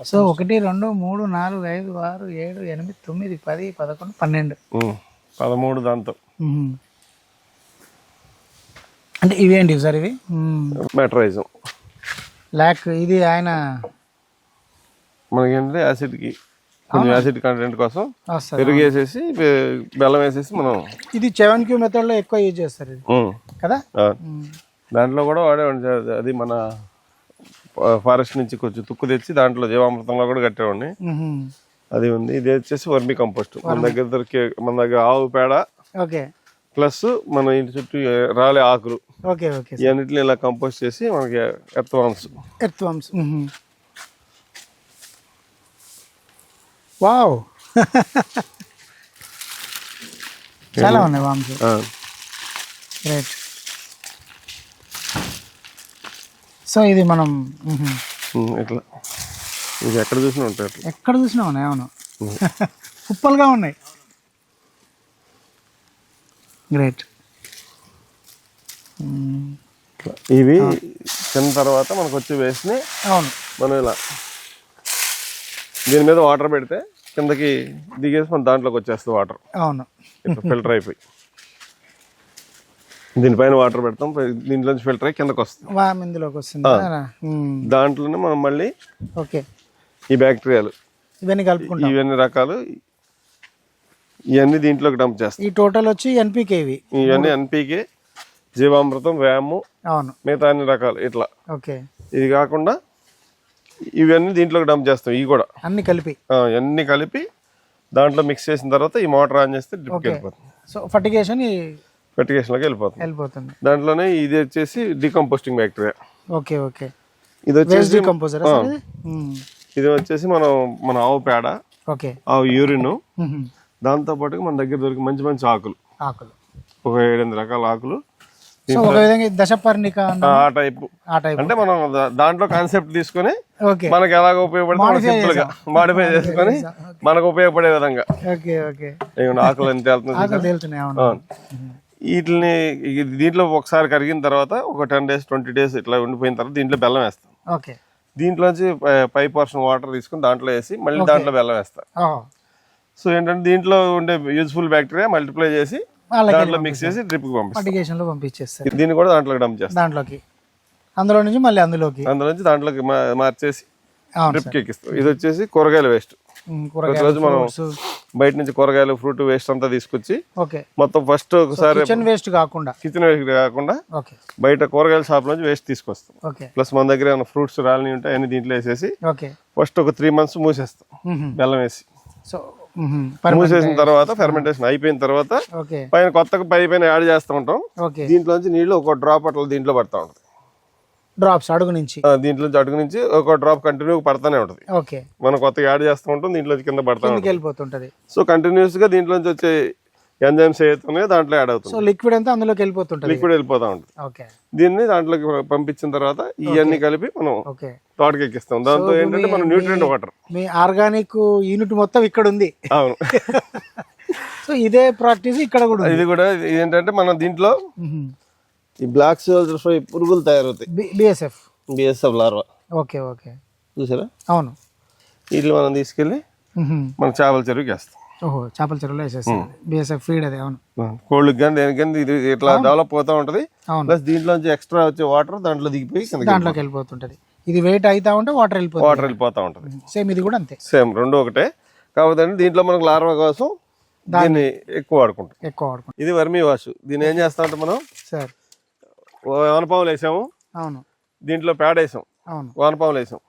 So 1 2 3 4 5 6 7 8 9 10 11 12 13 దాంతో అంటే ఇవేంటి సార్ ఇవి మెటరైజం లాక్ ఇది ఆయన మనకేంటంటే యాసిడ్కి కొంచెం యాసిడ్ కంటెంట్ కోసం వస్తుంది. పెరుగు వేసేసి బెల్లం వేసేసి మనం ఇది 7Q మెథడ్లో ఎక్కువ యూజ్ చేస్తారు ఇది కదా. దాంట్లో కూడా వాడేవాడి అది మన ఫారెస్ట్ నుంచి కొంచెం తుక్కు తెచ్చి దాంట్లో జీవామృతంలో కూడా కట్టేవాడిని. అది ఉంది. ఇది వచ్చేసి వర్మి కంపోస్ట్ మన దగ్గర దొరికే మన దగ్గర ఆవు పేడ ఓకే ప్లస్ మన ఇంటి చుట్టూ రాలే ఆకులు ఓకే ఓకే ఇవన్నిటిని ఇలా కంపోస్ట్ చేసి మనకి ఎర్త్ వామ్స్ వావ్ చాలా ఉన్నాయి వామ్స్. గ్రేట్. సో ఇది మనం ఇట్లా ఇది ఎక్కడ చూసినా ఉంటాయి అట్లా ఎక్కడ చూసినా ఉన్నాయి. అవును కుప్పలుగా ఉన్నాయి. గ్రేట్. ఇవి తిన్న తర్వాత మనకు వచ్చి వేస్ట్ అవును మనం ఇలా దీని మీద వాటర్ పెడితే కిందకి దిగేసి మన దాంట్లోకి వచ్చేస్తుంది వాటర్. అవును ఇట్లా ఫిల్టర్ అయిపోయి దీనిపైన వాటర్ పెడతాం, దీంట్లోంచి ఫిల్టర్ అయ్యి కిందకి వస్తుంది, ఇందులోకి వస్తుంది. దాంట్లోనే మనం మళ్ళీ ఓకే ఈ బ్యాక్టీరియాలు ఇవన్నీ కలుపుకుంటాం. ఇవన్నీ రకాలు ఇవన్నీ దీంట్లోకి డంప్ చేస్తాం. ఈ టోటల్ వచ్చి ఎన్పికే ఇవన్నీ ఎన్పికే, జీవామృతం, వ్యాము, అవును మిగతా అన్ని రకాలు ఇట్లా. ఓకే ఇది కాకుండా ఇవన్నీ దీంట్లోకి డంప్ చేస్తాం. ఇవి కూడా అన్ని కలిపి అన్ని కలిపి దాంట్లో మిక్స్ చేసిన తర్వాత ఈ మోటార్ ఆన్ చేస్తే డ్రిప్కి వెళ్ళిపోతుంది. సో ఫర్టిగేషన్ ఫర్టిగేషన్లోకి వెళ్ళిపోతుంది. దాంట్లోనే ఇది వచ్చేసి డికంపోస్టింగ్ బ్యాక్టీరియా. ఓకే ఓకే ఇది వచ్చేసి డికంపోజర్. ఇది వచ్చేసి మన ఆవు పేడ, ఓకే ఆవు యూరిన్, దాంతో పాటు మన దగ్గర దొరికి మంచి మంచి ఆకులు ఒక 7-8 రకాల ఆకులు. సో ఒక విధంగా దశపర్ణిక ఆ టైప్ అంటే మనం దాంట్లో కాన్సెప్ట్ తీసుకొని మనకి ఎలాగ ఉపయోగపడుతుంది సింపుల్ గా మాడిఫై చేసుకొని మనకు ఉపయోగపడే విధంగా ఆకులు ఎంత వెళ్తున్నాయి. వీటిని దీంట్లో ఒకసారి కరిగిన తర్వాత ఒక 10 days 20 days ఇట్లా ఉండిపోయిన తర్వాత దీంట్లో బెల్లం వేస్తాం. దీంట్లోంచి పై పోర్షన్ వాటర్ తీసుకుని దాంట్లో వేసి మళ్ళీ దాంట్లో బెల్లం వేస్తాం. సో ఏంటంటే దీంట్లో ఉండే యూజ్ఫుల్ బ్యాక్టీరియా మల్టిప్లై చేసి దాంట్లో మిక్స్ చేసి డ్రిప్ పంపించేస్తారు. దీన్ని కూడా దాంట్లోకి డంప్ చేస్తాం. అందులో నుంచి మళ్ళీ అందులోకి దాంట్లోకి మార్చేసి డ్రిప్ కి ఎక్కిస్తాం. ఇది వచ్చేసి కూరగాయల వేస్ట్. రోజు మనం బయట నుంచి కూరగాయలు ఫ్రూట్ వేస్ట్ అంతా తీసుకొచ్చి మొత్తం ఫస్ట్ ఒకసారి కిచెన్ వేస్ట్ కాకుండా బయట కూరగాయల షాప్ నుంచి వేస్ట్ తీసుకొస్తాం. ప్లస్ మన దగ్గర ఏమైనా ఫ్రూట్స్ రాలని ఉంటాయి అన్ని దీంట్లో వేసేసి ఫస్ట్ ఒక 3 months మూసేస్తాం బెల్లం వేసి. మూసేసిన తర్వాత ఫెర్మెంటేషన్ అయిపోయిన తర్వాత పైన కొత్తగా పైన యాడ్ చేస్తూ ఉంటాం. దీంట్లోంచి నీళ్లు ఒక డ్రాప్ అట్లా దీంట్లో పడతా ఉంటుంది. డ్రాప్స్ అడుగు నుంచి అడుగు నుంచి ఒక డ్రాప్ కంటిన్యూ పడతానే ఉంటుంది. మనం కొత్తగా యాడ్ చేస్తూ ఉంటాం, దీంట్లో కింద పడతా వెళ్ళిపోతుంటది. సో కంటిన్యూస్ గా దీంట్లోంచి వచ్చే ఎంజైమ్స్ ఏవైతున్నాయో దాంట్లో యాడ్ అవుతుంది. సో లిక్విడ్ అంతా అందులోకి వెళ్ళిపోతుంటది. లిక్విడ్ వెళ్ళిపోతా ఉంటుంది. దీన్ని దాంట్లోకి పంపించిన తర్వాత ఇవన్నీ కలిపి మనం తోటకి ఎక్కిస్తాం. దాంతో ఏంటంటే మనం న్యూట్రియంట్ వాటర్. మీ ఆర్గానిక్ యూనిట్ మొత్తం ఇక్కడ ఉంది. అవును. సో ఇదే ప్రాక్టీస్ ఇక్కడ కూడా. ఇది కూడా ఏంటంటే మనం దీంట్లో ఈ బ్లాక్ సోల్జర్స్ పురుగులు తయారవుతాయి. BSF larva. ఓకే ఓకే చూసారా? అవును. వీటిని మనం తీసుకెళ్ళి మనం చేపల చెరువుకి వేస్తాం. ఓహో, చేపల చెరువులో వేసేస్తాం. బిఎస్ఎఫ్ ఫీడ్ అది. అవును. కోళ్ళకి కానీ దేనికి కానీ ఇది ఇట్లా డెవలప్ అవుతా ఉంటది. ప్లస్ దీంట్లోంచి ఎక్స్ట్రా వచ్చే వాటర్ దాంట్లో దిగిపోయి దాంట్లోకి వెళ్ళిపోతుంటది. ఇది వెయిట్ అవుతా ఉంటే వాటర్ వెళ్ళిపోతా ఉంటది. సేమ్ ఇది కూడా అంతే. సేమ్ రెండు ఒకటే. కాకపోతే దీంట్లో మనకు లార్వా కోసం దీన్ని ఎక్కువ వాడుకుంటాం. ఇది వర్మీ వాష్. దీన్ని ఏం చేస్తా ఉంటే మనం సార్ వానపాములు వేసాము. అవును. దీంట్లో పేడ వేసాం, వానపాములు వేసాం.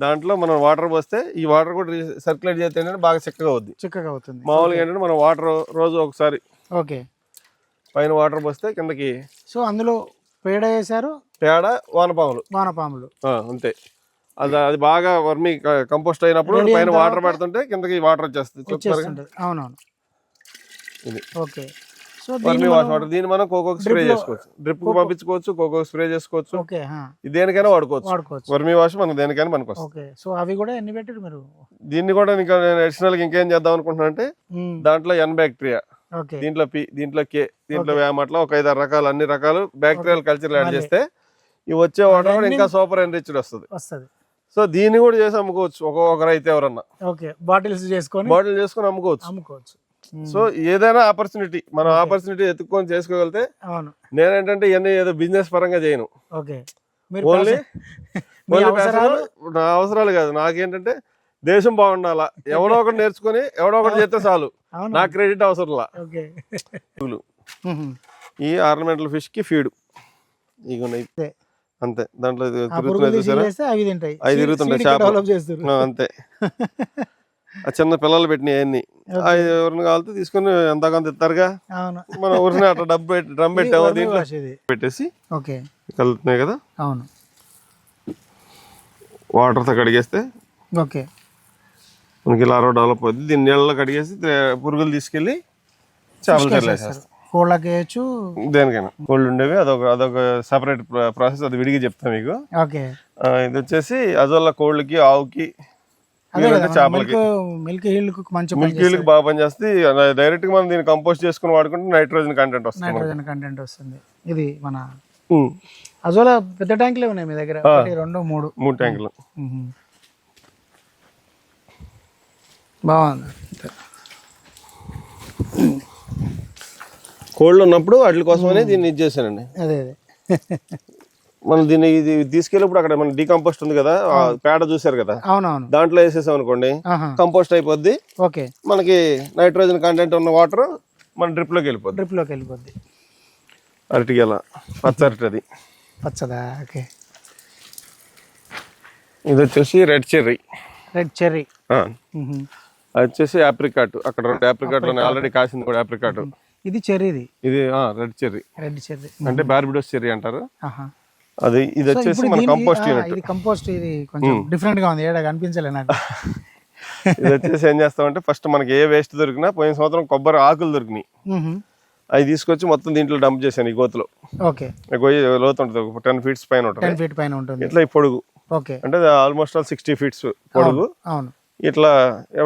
దాంట్లో మనం వాటర్ పోస్తే ఈ వాటర్ కూడా సర్క్యులేట్ చేస్తే ఏంటంటే బాగా చిక్కగా అవుతుంది. మామూలుగా ఏంటంటే మనం వాటర్ రోజు ఒకసారి పైన వాటర్ పోస్తే కిందకి. సో అందులో పేడ వేసారు, పేడ వానపాములు అంతే. అది బాగా వర్మి కంపోస్ట్ అయినప్పుడు పైన వాటర్ పెడుతుంటే కిందకి వాటర్ వచ్చేస్తుంది. అవునవును. ఇది ఓకే. వర్మి వాష్ వాటర్. దీన్ని మనం కోకోకి స్ప్రే చేసుకోవచ్చు, డ్రిప్ కు పంపించుకోవచ్చు, కోకోకి స్ప్రే చేసుకోవచ్చు, దేనికైనా వాడుకోవచ్చు. వర్మి వాష్ మనకు దేనికైనా మనకు వస్తుంది. సో అవి కూడా ఎన్ని పెట్టారు మీరు? దీన్ని కూడా ఇంకా అడిషనల్ గా ఇంకేం చేద్దాం అనుకుంటున్నా అంటే దాంట్లో ఎన్ బ్యాక్టీరియా, దీంట్లో పి, దీంట్లో కే, దీంట్లో వ్యామ్, అట్లా ఒక 5-6 రకాలు అన్ని రకాలు బ్యాక్టీరియల్ కల్చర్ యాడ్ చేస్తే ఈ వచ్చే వాటర్ కూడా ఇంకా సూపర్ ఎన్రిచ్డ్ వస్తుంది. సో దీన్ని కూడా చేసి అమ్ముకోవచ్చు ఒక్కొక్క రైతు ఎవరన్నా. ఓకే, బాటిల్స్ చేసుకొని అమ్ముకోవచ్చు. సో ఏదైనా ఆపర్చునిటీ, మనం ఆపర్చునిటీ ఎత్తుక్కొని చేసుకోగలిగితే. అవును, నేనేంటంటే ఇవన్నీ ఏదో బిజినెస్ పరంగా చేయను. ఓకే, ఓన్లీ నా అవసరాలు కాదు, నాకేంటంటే దేశం బాగుండాలా, ఎవడో ఒకటి నేర్చుకొని ఎవడో ఒకటి చేస్తే చాలు, నా క్రెడిట్ అవసరంలా. ఈ ఆర్నమెంటల్ ఫిష్ కి ఫీడ్ ఇక అంతే, దాంట్లో అవి తిరుగుతుంటాయి చేపలు అంతే. ఆ చిన్న పిల్లలు పెట్టినాయి అవన్నీ, ఎవరిని కావాలితే తీసుకొని ఎంత కొంత ఇస్తారుగా. మనం ఊరిని అట్లా డ్రమ్ పెట్టాము, దీంట్లో పెట్టేసి కలుగుతున్నాయి కదా. అవును, వాటర్ తో కడిగేస్తే ఓకే మనకి ఇలా డెవలప్ అవుతుంది. దీన్ని నీళ్ళలో కడిగేసి పురుగులు తీసుకెళ్లి చేపలు కర్లేసేస్తాం. కోళ్ళకి వేయచ్చు, దేనికైనా. కోళ్ళు ఉండేవి అదొక సెపరేట్ ప్రాసెస్, అది విడిగి చెప్తాం మీకు. ఓకే, ఇది వచ్చేసి అజోల్లా కోళ్ళకి, ఆవుకి, చేపలకి, మిల్క్ హీల్కి బాగా పనిచేస్తుంది. డైరెక్ట్ గా మనం దీన్ని కంపోస్ట్ చేసుకుని వాడుకుంటే నైట్రోజన్ కంటెంట్ వస్తుంది. ఇది మన అజోలా పెద్ద ట్యాంకులే ఉన్నాయి మీ దగ్గర? 2, 3 ట్యాంకులు. బాగుంది. కోళ్ళు ఉన్నప్పుడు వాటి కోసమనే దీన్ని ఇది చేశానండి. అదే మనం దీన్ని ఇది తీసుకెళ్ళినప్పుడు అక్కడ మన డీకంపోస్ట్ ఉంది కదా, పేడ చూసారు కదా, అవునవును, దాంట్లో వేసేసాం అనుకోండి కంపోస్ట్ అయిపోద్ది. ఓకే, మనకి నైట్రోజన్ కంటెంట్ ఉన్న వాటర్ మన డ్రిప్ లోకి వెళ్ళిపోద్ది. అరటి గెల, పచ్చ అరటి, అది పచ్చదా? ఓకే, ఇది వచ్చేసి రెడ్ చెర్రీ. అది వచ్చేసి ఆప్రికాట్. అక్కడ 2 ఆప్రికాట్ ఆల్రెడీ కాసింది కూడా ఆప్రికాట్. ఇది చెర్రీది, ఇది రెడ్ చెర్రీ అంటే బార్బిడోస్ చెర్రీ అంటారు. అది ఇది వచ్చేసి మన కంపోస్ట్ యూనిట్. ఇది కంపోస్ట్, ఇది కొంచెం డిఫరెంట్ గా ఉంది, ఏడా కనిపించలే నాకు. ఇది వచ్చేసి ఏం చేస్తామంటే ఫస్ట్ మనకి ఏ వేస్ట్ దొరికినా, పోయిన సంవత్సరం కొబ్బరి ఆకులు దొరికినాయి, అవి తీసుకొచ్చి మొత్తం దీంట్లో డంప్ చేశాను ఈ గోతులో. ఓకే, లోతు ఉంటుంది, 10 feet పైన ఉంటుంది. 10 feet పైన ఉంటుంది. ఇట్లా ఈ పొడుగు, ఓకే, అంటే ఆల్మోస్ట్ 60 feet పొడుగు. అవును, ఇట్లా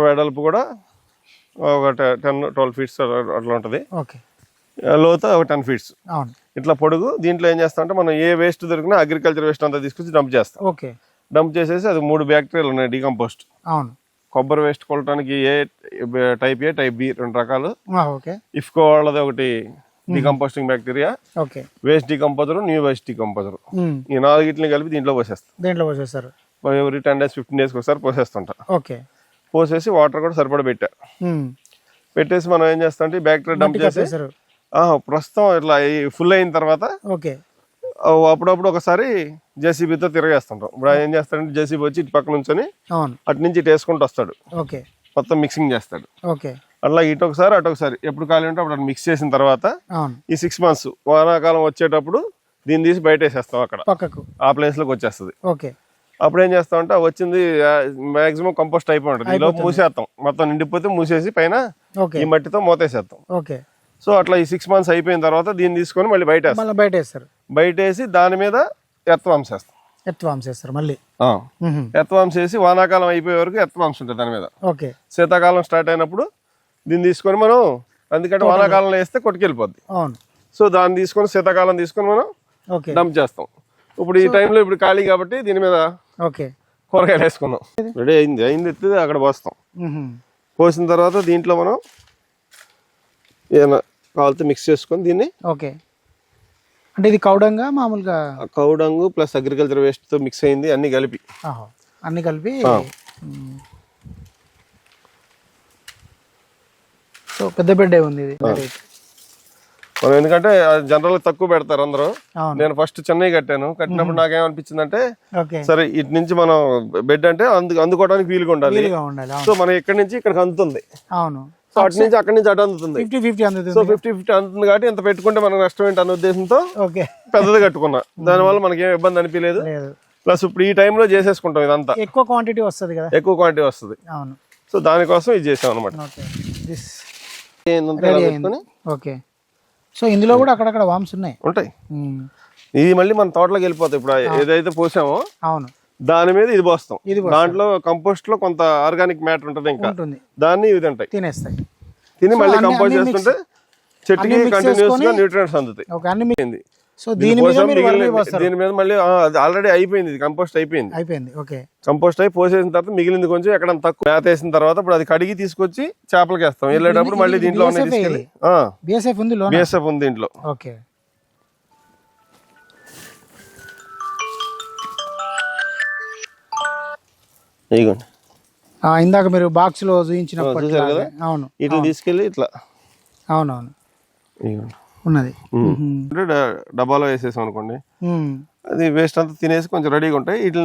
వెడల్పు కూడా ఒక 10-12 feet అట్లా ఉంటుంది. ఓకే, లోతు ఒక 10 feet. అవును, ఇట్లా పొడుగు. దీంట్లో ఏం చేస్తాం అంటే మనం ఏ వేస్ట్ దొరికినా అగ్రికల్చర్ వేస్ట్ అంతా తీసుకొచ్చి డంప్ చేస్తాం. ఓకే, డంప్ చేసేసి అది 3 బ్యాక్టీరియాలు ఉన్నాయి డీకంపోస్ట్. అవును, కొబ్బరి వేస్ట్ కొలటానికి టైప్ ఏ, టైప్ బి 2 రకాలు. ఓకే, ఇఫ్కో వాళ్ళది ఒకటి decomposting bacteria, okay, waste decomposer, new waste decomposer. ఈ 4 కలిపి దీంట్లో పోసేస్తారు. ఎవరి 10 days 15 days ఒకసారి పోసేస్తుంటా. ఓకే, పోసేసి వాటర్ కూడా సరిపడా పెట్టేసి మనం ఏం చేస్తాం అంటే బ్యాక్టీరియా డంప్ చేసి ప్రస్తుతం ఇట్లా ఫుల్ అయిన తర్వాత ఓకే అప్పుడప్పుడు ఒకసారి జేసీబీతో తిరగేస్తుంటాం. ఇప్పుడు ఏం చేస్తాడంటే జేసీబీ వచ్చి ఇటు పక్క నుంచొని అటు నుంచి ఇటు వేసుకుంటూ వస్తాడు, మొత్తం మిక్సింగ్ చేస్తాడు. అట్లా ఇటు ఒకసారి అటు ఒకసారి ఎప్పుడు ఖాళీ ఉంటే అప్పుడు మిక్స్ చేసిన తర్వాత ఈ 6 months వానాకాలం వచ్చేటప్పుడు దీన్ని తీసి బయట వేసేస్తాం, అక్కడ ఆ ప్లేస్ లోకి వచ్చేస్తుంది. అప్పుడు ఏం చేస్తాం అంటే వచ్చింది మాక్సిమం కంపోస్ట్ అయిపోయి ఉంటుంది, ఈలో మూసేస్తాం, మొత్తం నిండిపోతే మూసేసి పైన ఈ మట్టితో మూతేసేస్తాం. సో అట్లా ఈ 6 months అయిపోయిన తర్వాత దీన్ని తీసుకొని మళ్ళీ బయట వేసి దాని మీద ఎర్త్వామ్స్ వేస్తాం. మళ్ళీ ఎర్త్వామ్స్ వేసి వానాకాలం అయిపోయే వరకు ఎర్త్వామ్స్ ఉంటుంది దాని మీద. శీతాకాలం స్టార్ట్ అయినప్పుడు దీన్ని తీసుకొని మనం, ఎందుకంటే వానాకాలంలో వేస్తే కొట్టుకెళ్ళిపోద్ది, సో దాన్ని తీసుకొని శీతాకాలం తీసుకొని మనం డంప్ చేస్తాం. ఇప్పుడు ఈ టైంలో ఇప్పుడు ఖాళీ కాబట్టి దీని మీద కూరగాయలు వేసుకున్నాం. రెడీ అయింది ఎత్తి అక్కడ పోస్తాం. పోసిన తర్వాత దీంట్లో మనం ఏదైనా కావాలితే మిక్స్ చేసుకొని దీన్ని, అంటే ఇది కౌడంగా మామూలుగా కౌడంగు ప్లస్ అగ్రికల్చర్ వేస్ట్ తో మిక్స్ అయింది, అన్ని కలిపి సో పెద్ద బెడ్డే ఉంది ఇది. మనం ఎందుకంటే జనరల్ తక్కువ పెడతారు అందరూ. నేను ఫస్ట్ చెన్నై కట్టినప్పుడు నాకేమనిపించింది అంటే సరే ఇటు నుంచి మనం బెడ్ అంటే అందుకోవడానికి వీలుగా ఉండాలి, సో మనం ఇక్కడి నుంచి ఇక్కడికి అందుతుంది, సో అటు నుంచి అక్కడి నుంచి అటు అందుతుంది, సో 50-50 అందుతుంది కాబట్టి ఇంత పెట్టుకుంటే మనకు నష్టం ఏంటి అన్న ఉద్దేశంతో పెద్దది కట్టుకున్నా. దానివల్ల మనకి ఏం ఇబ్బంది అనిపించలేదు. ప్లస్ ఇప్పుడు ఈ టైంలో చేసేసుకుంటాం, ఇదంతా ఎక్కువ క్వాంటిటీ వస్తుంది, సో దానికోసం ఇది చేసాం అనమాట. సో ఇందులో కూడా అక్కడక్కడ వామ్స్ ఉంటాయి. ఇది మళ్ళీ మన తోటలోకి వెళ్ళిపోతాయి. ఇప్పుడు ఏదైతే పోసామో దాని మీద ఇది పోస్తాం. దాంట్లో కంపోస్ట్ లో కొంత ఆర్గానిక్ మ్యాటర్ ఉంటుంది, ఇంకా దాన్ని ఇవి తిని మళ్ళీ కంపోస్ట్ చేస్తుంటే చెట్టుకి కంటిన్యూస్ గా న్యూట్రియంట్స్ అందుతాయి. సో దీని మీద మీరు వర్మీ పోస్తారు. దీని మీద మళ్ళీ అది ఆల్రెడీ అయిపోయింది, ఇది కంపోస్ట్ అయిపోయింది. అయిపోయింది, ఓకే. కంపోస్ట్ అయి పోసేసిన తర్వాత మిగిలింది కొంచెం ఎక్కడ తక్కువ మేత వేసిన తర్వాత ఇప్పుడు అది కడిగి తీసుకొచ్చి చేపలకి వేస్తాం. వెళ్ళేటప్పుడు మళ్ళీ దీంట్లో బిఎస్ఎఫ్ ఉంది, బిఎస్ఎఫ్ ఉంది దీంట్లో. ఓకే. ఇదిగోండి ఇందాక మీరు బాక్స్ లో చూపించినప్పుడు చూసారు కదా, అవును, ఇట్లా తీసుకెళ్ళి ఇట్లా అవునవును ఇదిగోండి ఉన్నది. డబ్బాలో వేసేసాం అనుకోండి, అది వేస్ట్ అంతా తినేసి కొంచెం రెడీగా ఉంటాయి. ఇట్లా